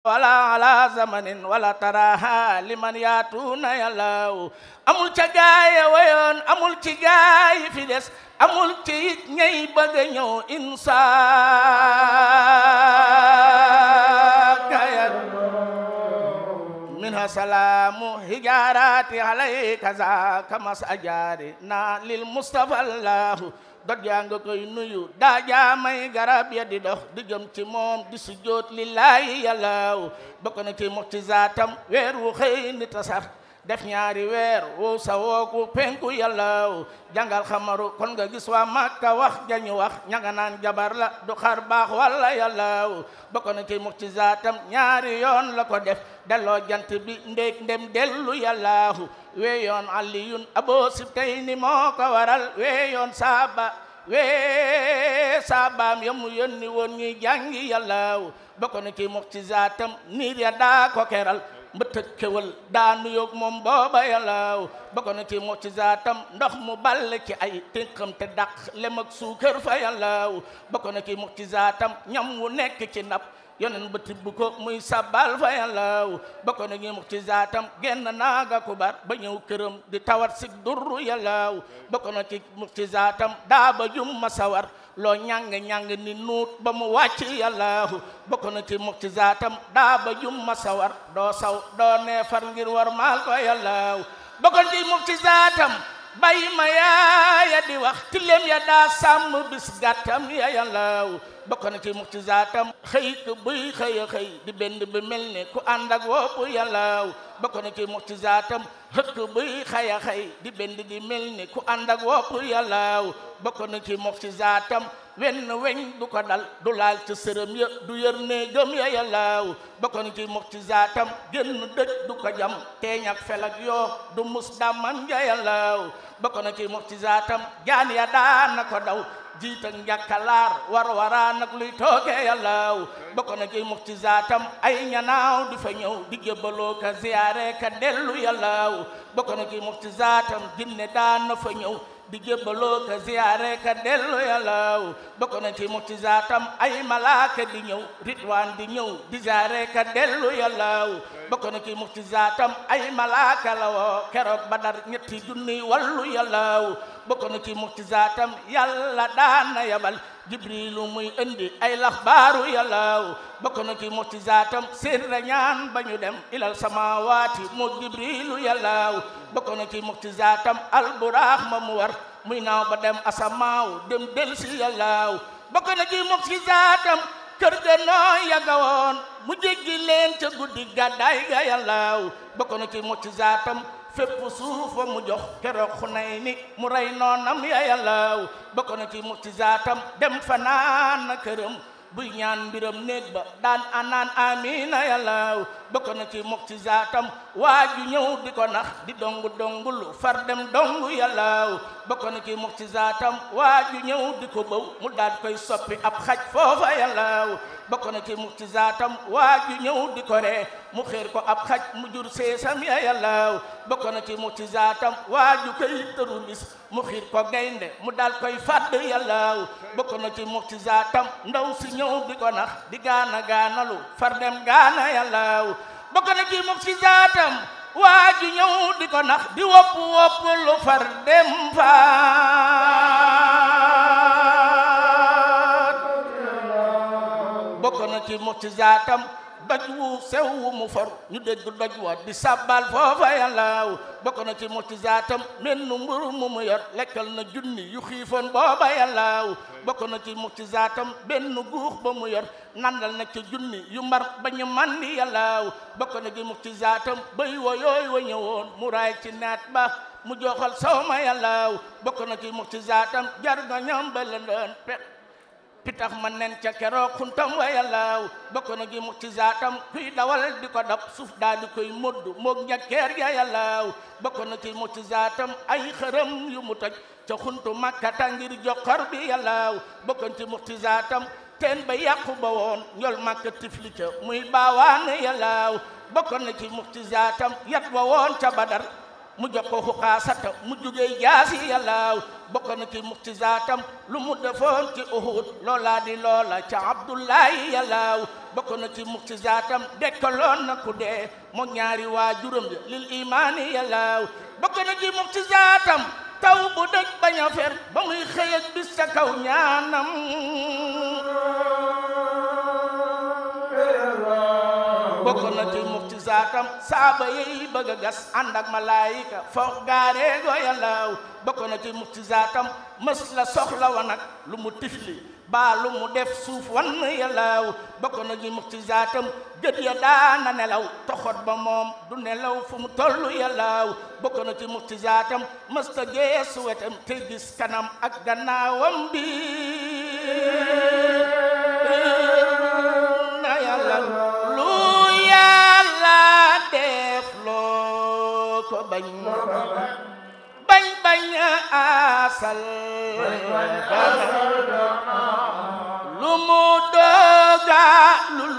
wala ala zamanin wala taraha liman yaatuna yàllaw amul ca gaaya wayoon amul ci gaay fi des amul ci ñay bëgg a ñëw insa gaaya minha salaamu hijaarati alayka za kamas ajaari na lil mustafa allahu dot yaa nga koy nuyu daa jaamay garab ya di dox di jëm ci moom di sujjóot lillaahi yàllaaw bokk na ci mucjizaatam weer wu xëy ni tasax def ñaari weer woo sa wooku penku yàllaaw jàngal xamaru kon nga gis waa Makka wax jañu wax ñanga naan jabar la du xar baax walla yàllaaw bokk na ci mucjizaatam ñaari yoon la ko def delloo jant bi ndéeg ndem dellu yàllaahu weeyoon aliyun abo sibtayni moo ko waral weeyoon saabaam yamu yónni woon ñuy jàngi yàllaaw bokk na ci mucjizaatam niir ya daa ko keral mbëtët kewal daanu yoog moom booba yàllaaw bokk na ci mucjizaatam ndox mu ball ci ay tënkam te dàq lem ak suukar fa yàllaaw bokk na ci mucjizaatam ñam wu nekk ci ndab yonen ba tibb ko muy sabbal fa yàllaaw bokk na ci mucjizaatam genn naaga kubar ba ñëw këram di tawat sig durru yàllaaw bokk na ci mucjizaatam daa ba jum ma sawar loo ñàng ni nuut ba mu wàcc yàllaahu bokk na ci mucjizaatam daa ba jum ma sawar doo saw doo neefar ngir war maal ko yàllaahu bokk na ci mucjizaatam bay ma yaaya di wax tilem ya daa sàmm bis gàttam ya yàllaahu bokk na ci mucjizaatam xëy ko buy xëy di bend bi mel ni ku ànd ak wopp yàllaaw bokk na ci mucjizaatam xëkk buy xëy di bend di mel ni ku ànd ak wopp yàllaaw bokk na ci mucjizaatam wenn weñ du ko dal du laal ci sërëm ya du yër ne gëm ya yàllaaw bokk na ci mucjizaatam génn dëj du ko jam teeñ ak fel ak yoo du mus damam ja yàllaaw bokk na ci mucjizaatam jaan ya daana ko daw jiit ak njàkkalaar war nag luy tooge yàllaaw bokk na ci mucjizaatam ay ñanaaw di fa ñëw di jébbaloo ka ziyaare ka dellu yàllaaw bokk na ci mucjizaatam jinne daan na fa ñëw di jébbaloo ka ziyaare ka dellu yàllaaw bokk na ci mucjizaatam ay malaaka di ñëw ritwaan di ñëw di ziyaare ka dellu yàllaaw bokk na ci mucjizaatam ay malaaka la woo keroog Badar ñetti junni wallu yàllaaw bokk na ci mucjizaatam yàlla daana yabal jibrilu muy indi ay laxbaaru yàllaaw bokk na ci mucjizaatam seen rañaan ba ñu dem ilal samaawaati mu jibrilu yàllaaw bokk na ci mucjizaatam alburaax ma mu war muy naaw ba dem asamaaw dem del si yàllaaw bokk na ci mucjizaatam kër ga nooy yàgga woon mu jéggi leen ca guddi gàddaay ga yàllaaw bokk na ci mucjizaatam fépp suufa mu jox keroog Xunayni mu rey noonam ya yàllaaw bokk na ci mucjizaatam dem fanaan na këram buy ñaan mbiram néeg ba daan anaan amiina yàllaaw bokk na ci mucjizaatam waaju ñëw di ko nax di dongulu far dem dongu yàllaaw bokk na ci mucjizaatam waaju ñëw di ko bëw mu daal koy soppi ab xaj foofa yàllaaw bokk na ci mucjizaatam waaju ñëw di ko ree mu xeer ko ab xaj mu jur seesam ya yàllaaw bokk na ci mucjizaatam waaju koy tëru bis mu xiir ko gaynde mu daal koy fàdd yàllaaw bokk na ci mucjizaatam ndaw si ñëw di ko nax di gaanalu far dem gaana yàllaaw bokk na ci mucjizaatam waaju ñëw di ko nax di wopp lu far dem faat bokk na ci mucjizaatam doj wu sew wu mu for ñu dégg doj wa di sabbal foofa yàllaaw bokk na ci mucjizaatam menn mburu mu mu yor lekkal na junni yu xiifoon booba yàllaaw bokk na ci mucjizaatam benn guux ba mu yor nandal na ci junni yu mar ba ñu mandi yàllaaw bokk na ci mucjizaatam bay wa yooyu wa ñëwoon mu raay ci naat ba mu joxal sawma yàllaaw bokk na ci mucjizaatam jar nga ñam ba lëndën pitax ma nen ca keroog xuntam wa yàllaaw bokk na ci mucjizaatam kuy dawal di ko dab suuf daal di koy modd moog njakkeer ya yàllaaw bokk na ci mucjizaatam ay xërëm yu mu toj ca xuntu Makkata ngir jokkor bi yàllaaw bokk na ci mucjizaatam teen ba yàqu ba woon ñol Makka tifli ca muy baawaan yàllaaw bokk na ci mucjizaatam yat wa woon ca Badar mu jox ko xuqaasata mu jugee jaasi yàllaaw bokk na ci mucjizaatam lu mu defoon ci Uhud loola di loola ca Abdullahi yàllaaw bokk na ci mucjizaatam dekkaloon na ku dee moo ñaari waajuram lil imaani yàllaaw bokk na ci mucjizaatam taw bu dëj bañ a fer ba muy xëy ak bis ca kaw ñaanam bokk na ci mucjizaatam saaba yi bëgg a gas ànd ak malaayika foog gaaree go yàllaaw bokk na ci mucjizaatam mës la soxla wa nag lu mu tifli baa lu mu def suuf wan yàllaaw bokk na ci mucjizaatam gët ya daana nelaw toxot ba moom du nelaw fu mu tollu yàllaaw bokk na ci mucjizaatam mësta geesu wetam te gis kanam ak gannaawam bi na yàlla lu yàlla def loo ko bañ asal lu mu dogalul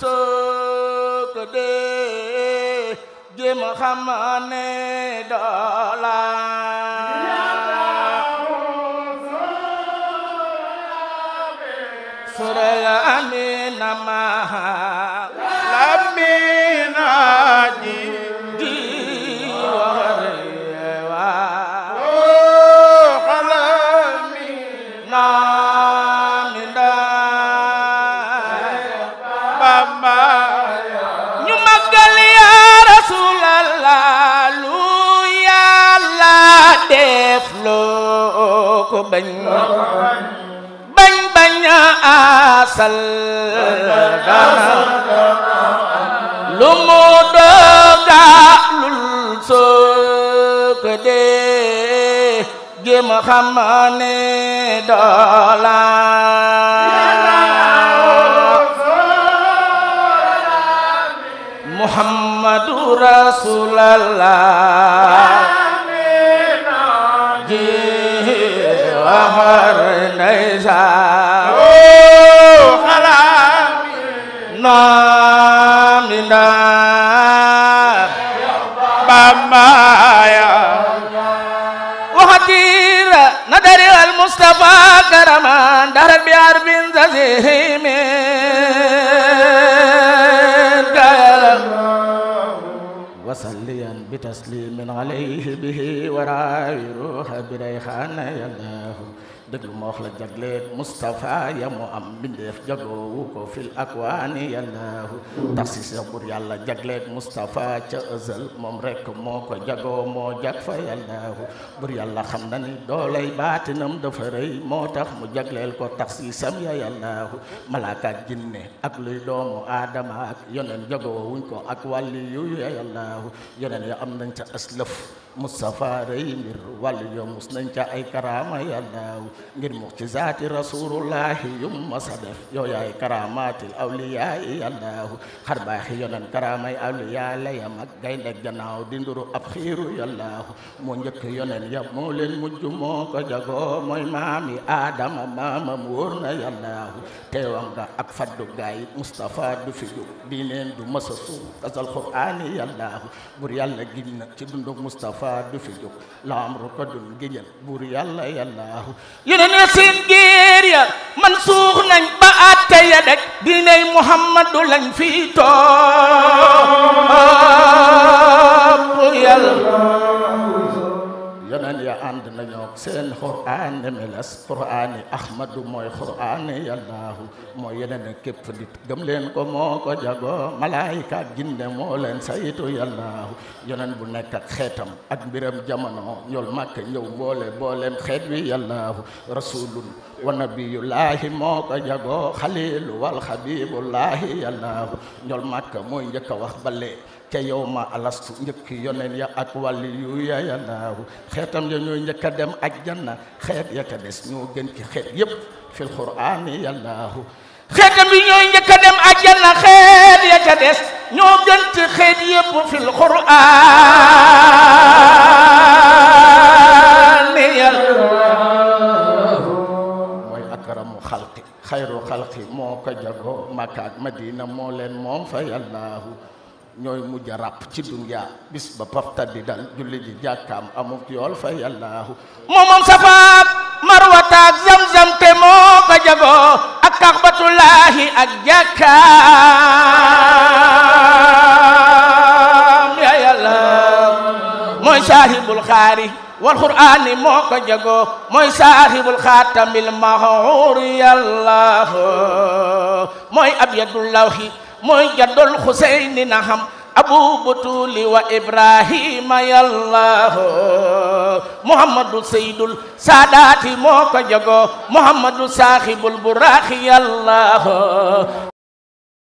soo ko dee jéem a xam ne doola suraya amina ma lamina ji bañ asal dana lu mu dogalul soo ko dee jéem a xam ne doola Muhammadu Rasulallah waxar ndeysaan xalaami naamina bambaya waxatira nadari al Mustafa karaman darat bi arbin zazimin wasalliyan bitaslimin alayhi bihi waraawi ruuha bi rayxaana yallaahu déglu ma wax la jagleet Mustafa ya mu am bindeef jagoowu ko fil akwaani yallaahu tax si sa bur yàlla jagleet Mustafa ca ëzal moom rek moo ko jagoo moo jag fa yallaahu bur yàlla xam na ni doolay baatinam dafa rëy moo tax mu jagleel ko tax si sam ya yallaahu malaaka ak jinne ak luy doomu aadama ak yonen jagoowuñ ko ak wàlli yu ya yallaahu yonen ya am nañ ca aslëf Mustafa rëy mbir wàllu yo mus nañ ca ay karaama yallaahu ngir mucjizaati rasulullahi yum masa def yow yaay karamaatil awliyaa'i yallaahu xar baaxi yonen karaamay awliyaa la yam ak gaynde gannaaw di nduru ab xiiru yallaahu moo njëkk yonen ya moo leen mujj moo ko jagoo mooy maami aadama maamam wóor na yallaahu teewam nga ak faddu gaay Mustafa du fi jóg diineen du masa suuf tasal qur'aani yallaahu bur yàlla giñ na ci dundug Mustafa du fi jóg la am ru ko dun giñal bur yàlla yallaahu yeneen ya seen géer ya man suux nañ ba atte ya dek diiney Muhammadu lañ fi topp yàlla yonen ya ànd nañoo seen qur'aan meles qur'aani ahmadu mooy qur'aani yallaahu mooy yeneen képp nit gëm leen ko moo ko jago malaayika ak jinne moo leen saytu yallaahu yonen bu nekk ak xeetam ak mbiram jamono ñool màkk ñëw booleem xeet wi yallaahu rasulun wa nabiyullahi moo ko jago xalilu wal xabibullahi yallaahu ñool màkk mooy njëkk a wax bale ca yow ma alastu njëkk yonen ya ak wàlli yu ya yallaahu xeetam ya ñooy njëkk a dem ajjanna xeet ya ca des ñoo gën ci xeet yépp fil qur'aani yallaahu xeetam yi ñooy njëkk a dem ajjanna xeet ya ca des ñoo gën ci xeet yépp fil qur'aani yallaahu mooy akramu xalqi xayru xalqi moo ko jago Makka ak Madina moo leen moom fa yallaahu ñooy mujj a ràpp ci dunya bis ba paftadi dal julli ji jàkkaam amuk yool fa yàllaahu moom safaak marwataak zamzam te moo ko jagoo ak kaxbatullaahi ak jàkkaam ya yàlla mooy saahibul xaari wal qur'aani moo ko jagoo mooy saahibul xaatamil maxuur yàlla mooy abyadul lawhi mooy jaddul xuseyni na xam abu butuli wa ibrahima yallah muhammadu sayyidul saadaati moo ko jagoo muhammadu saaxibul buraaxi yallah